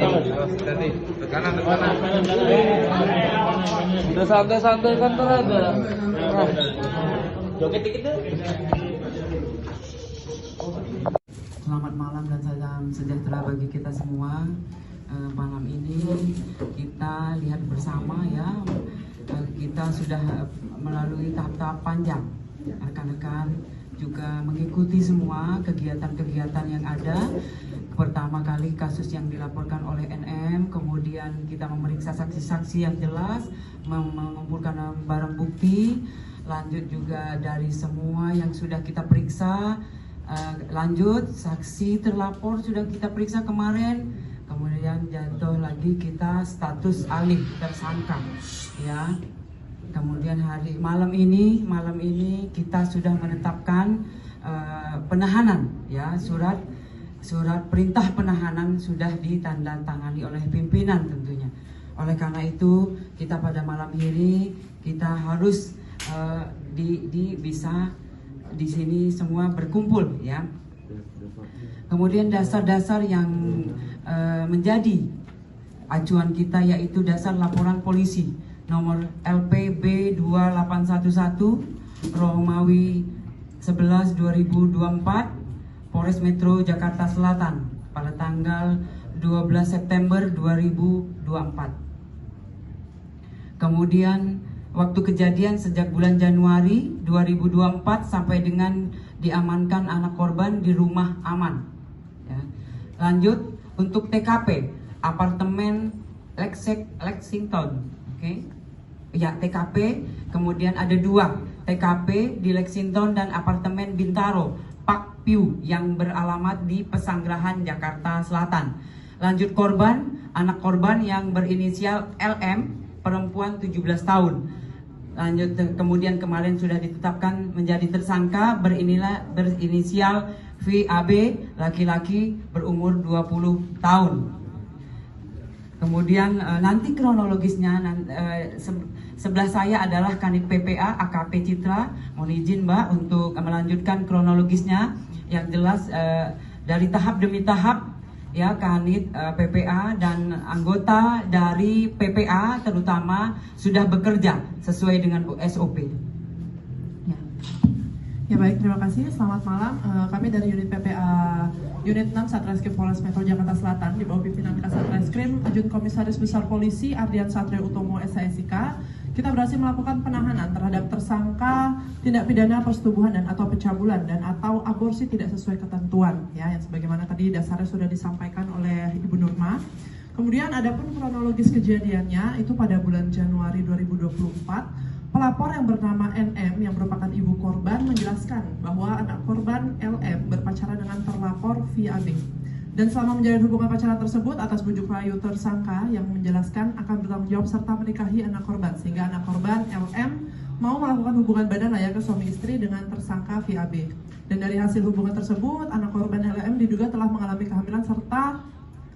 Tadi ke kanan. Udah santai-santai kan ada. Joget dikit deh. Selamat malam dan salam sejahtera bagi kita semua. Malam ini kita lihat bersama ya, kita sudah melalui tahap-tahap panjang. Rekan-rekan juga mengikuti semua kegiatan-kegiatan yang ada. Pertama kali kasus yang dilaporkan oleh NM, kemudian kita memeriksa saksi-saksi yang jelas, mengumpulkan barang bukti, lanjut juga dari semua yang sudah kita periksa, lanjut saksi terlapor sudah kita periksa kemarin, kemudian jatuh lagi kita status alih tersangka ya. Kemudian malam ini kita sudah menetapkan penahanan ya, surat perintah penahanan sudah ditandatangani oleh pimpinan tentunya. Oleh karena itu kita pada malam ini kita harus bisa di sini semua berkumpul ya. Kemudian dasar-dasar yang menjadi acuan kita yaitu dasar laporan polisi nomor LPB 2811 Romawi 11 2024 Polres Metro Jakarta Selatan pada tanggal 12 September 2024. Kemudian waktu kejadian sejak bulan Januari 2024 sampai dengan diamankan anak korban di rumah aman. Ya. Lanjut untuk TKP apartemen Lexington, oke? Ya TKP. Kemudian ada 2 TKP di Lexington dan apartemen Bintaro Park View yang beralamat di Pesanggerahan Jakarta Selatan. Lanjut korban, anak korban yang berinisial LM, perempuan 17 tahun. Lanjut kemudian kemarin sudah ditetapkan menjadi tersangka berinisial VAB, laki-laki berumur 20 tahun. Kemudian nanti kronologisnya sebelah saya adalah Kanit PPA AKP Citra. Mohon izin Mbak untuk melanjutkan kronologisnya yang jelas dari tahap demi tahap ya. Kanit PPA dan anggota dari PPA terutama sudah bekerja sesuai dengan SOP. Ya baik, terima kasih. Selamat malam. Kami dari unit PPA Unit 6 Satreskrim Polres Metro Jakarta Selatan di bawah pimpinan Kasatreskrim Ajun Komisaris Besar Polisi Ardian Satrio Utomo SIK. Kita berhasil melakukan penahanan terhadap tersangka tindak pidana persetubuhan dan atau pencabulan dan atau aborsi tidak sesuai ketentuan ya, yang sebagaimana tadi dasarnya sudah disampaikan oleh Ibu Nurma. Kemudian adapun kronologis kejadiannya itu pada bulan Januari 2024. Pelapor yang bernama NM yang merupakan ibu korban menjelaskan bahwa anak korban LM berpacaran dengan terlapor VAB. Dan selama menjalin hubungan pacaran tersebut atas bujuk rayu tersangka yang menjelaskan akan bertanggung jawab serta menikahi anak korban. Sehingga anak korban LM mau melakukan hubungan badan layaknya suami istri dengan tersangka VAB. Dan dari hasil hubungan tersebut, anak korban LM diduga telah mengalami kehamilan serta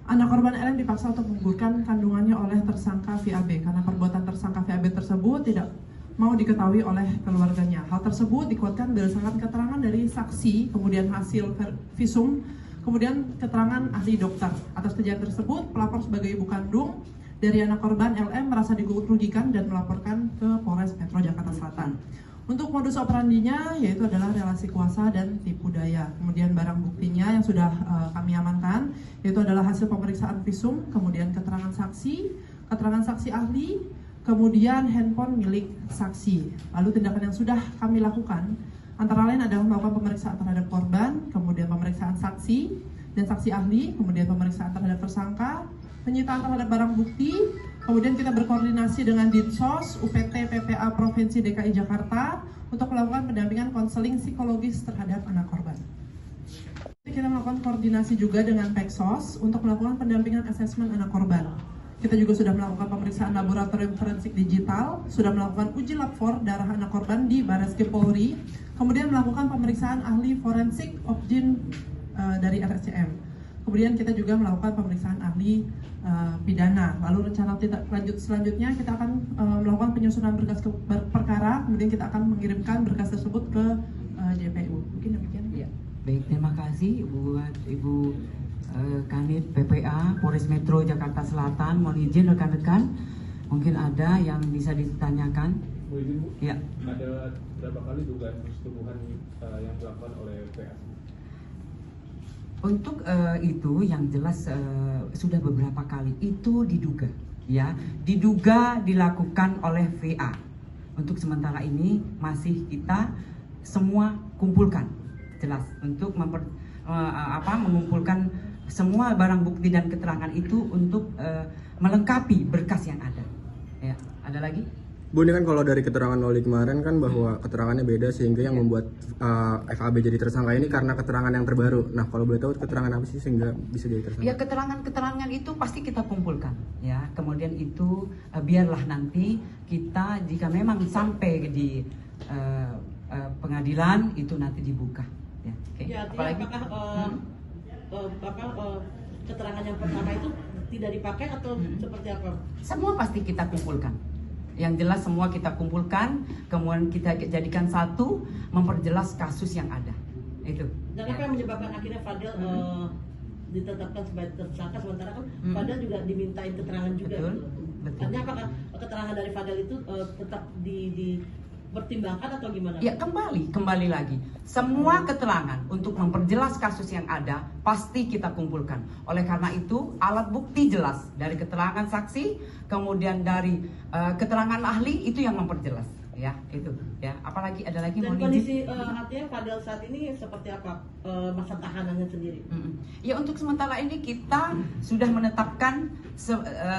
anak korban LM dipaksa untuk menggugurkan kandungannya oleh tersangka VAB. Karena perbuatan tersangka VAB tersebut tidak mau diketahui oleh keluarganya. Hal tersebut dikuatkan berdasarkan keterangan dari saksi, kemudian hasil visum, kemudian keterangan ahli dokter. Atas kejadian tersebut, pelapor sebagai ibu kandung dari anak korban LM merasa dirugikan dan melaporkan ke Polres Metro Jakarta Selatan. Untuk modus operandinya yaitu adalah relasi kuasa dan tipu daya. Kemudian barang buktinya yang sudah kami amankan yaitu adalah hasil pemeriksaan visum, kemudian keterangan saksi ahli, kemudian handphone milik saksi. Lalu tindakan yang sudah kami lakukan antara lain adalah melakukan pemeriksaan terhadap korban, kemudian pemeriksaan saksi dan saksi ahli, kemudian pemeriksaan terhadap tersangka, penyitaan terhadap barang bukti, kemudian kita berkoordinasi dengan Dinsos, UPT PPA Provinsi DKI Jakarta untuk melakukan pendampingan konseling psikologis terhadap anak korban. Kita melakukan koordinasi juga dengan Peksos untuk melakukan pendampingan asesmen anak korban. Kita juga sudah melakukan pemeriksaan laboratorium forensik digital, sudah melakukan uji lab for darah anak korban di Barreskrim Polri, kemudian melakukan pemeriksaan ahli forensik objin dari RSCM. Kemudian kita juga melakukan pemeriksaan ahli pidana. Lalu rencana lanjut selanjutnya kita akan melakukan penyusunan berkas perkara, kemudian kita akan mengirimkan berkas tersebut ke JPU. Mungkin demikian. Ya. Baik, terima kasih Ibu Kanit PPA Polres Metro Jakarta Selatan. Mohon izin rekan-rekan, mungkin ada yang bisa ditanyakan. Bu, izin Bu, Ya. ada berapa kali dugaan persetubuhan yang dilakukan oleh PA? Untuk itu yang jelas sudah beberapa kali itu diduga, ya, diduga dilakukan oleh VA. Untuk sementara ini masih kita semua kumpulkan, jelas untuk mengumpulkan semua barang bukti dan keterangan itu untuk melengkapi berkas yang ada. Ya, ada lagi? Bu, ini kan kalau dari keterangan Loli kemarin kan bahwa keterangannya beda sehingga yang membuat FAB jadi tersangka ini karena keterangan yang terbaru. Nah, kalau boleh tahu keterangan apa sih sehingga bisa jadi tersangka? Ya, keterangan-keterangan itu pasti kita kumpulkan, ya. Kemudian itu biarlah nanti kita jika memang sampai di pengadilan itu nanti dibuka. Ya, oke. Ya, Apalagi? Apakah keterangan yang pertama itu tidak dipakai atau seperti apa? Semua pasti kita kumpulkan. Yang jelas semua kita kumpulkan, kemudian kita jadikan satu, memperjelas kasus yang ada. Itu. Dan apa yang menyebabkan akhirnya Fadel ditetapkan sebagai tersangka, sementara kan Fadel juga dimintain keterangan juga. Betul, gitu. betul. Artinya apakah keterangan dari Fadel itu tetap dipertimbangkan atau gimana? Ya, kembali lagi. Semua keterangan untuk memperjelas kasus yang ada pasti kita kumpulkan. Oleh karena itu, alat bukti jelas dari keterangan saksi, kemudian dari keterangan ahli itu yang memperjelas. Ya, itu. Ya, apalagi ada lagi Dan mohon kondisi izin. artinya Fadel saat ini seperti apa masa tahanannya sendiri? Ya, untuk sementara ini kita sudah menetapkan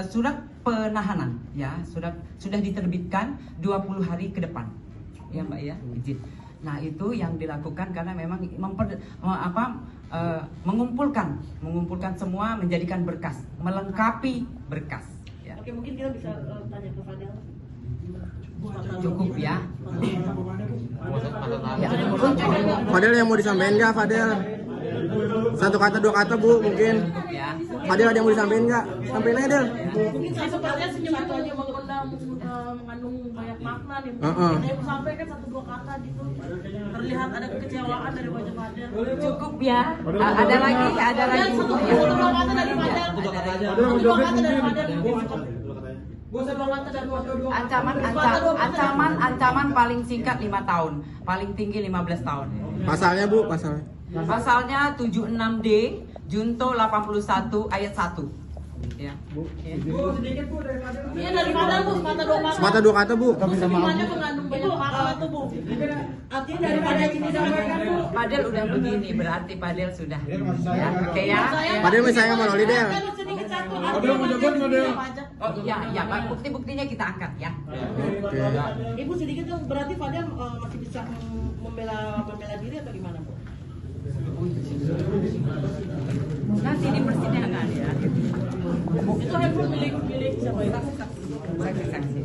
surat penahanan, ya, sudah diterbitkan 20 hari ke depan. Ya, Mbak, ya, izin. Nah, itu yang dilakukan karena memang mengumpulkan semua, menjadikan berkas, melengkapi berkas. Ya. Oke, mungkin kita bisa tanya ke Fadel. Cukup ya. Ya, Fadel yang mau disampaikan nggak, Fadel? Satu kata, dua kata, Bu, mungkin. ya. Fadel ada yang mau disampaikan nggak? Sampaikan aja, Del. Mungkin Sebenarnya senyum itu aja mengandung banyak makna nih. Saya mau sampaikan satu dua kata gitu. Terlihat ada kekecewaan dari wajah Fadel. Cukup ya. Ada lagi. Satu dua kata dari Fadel. Satu dua kata dari Fadel. Ancaman paling singkat 5 tahun, paling tinggi 15 tahun. Pasalnya, Bu, pasalnya. Pasalnya 76D, Junto 81 ayat 1. Ya. Iya dari Fadel Bu, Sepatah dua kata, Bu. Semuanya mengandung banyak makna tuh Bu. artinya dari Fadel ini disampaikan Bu. Padel udah begini, berarti Padel sudah. Ya, oke ya. Fadel misalnya sama Loli, Del. Kan sedikit satu. Fadel mau jabat nggak, Del? Oh iya, bukti-buktinya kita angkat ya. Oke. Ibu sedikit dong, berarti Fadel masih bisa membela diri atau gimana Bu? Nanti di persidangan ya. Itu handphone milik siapa itu? Saksi-saksi.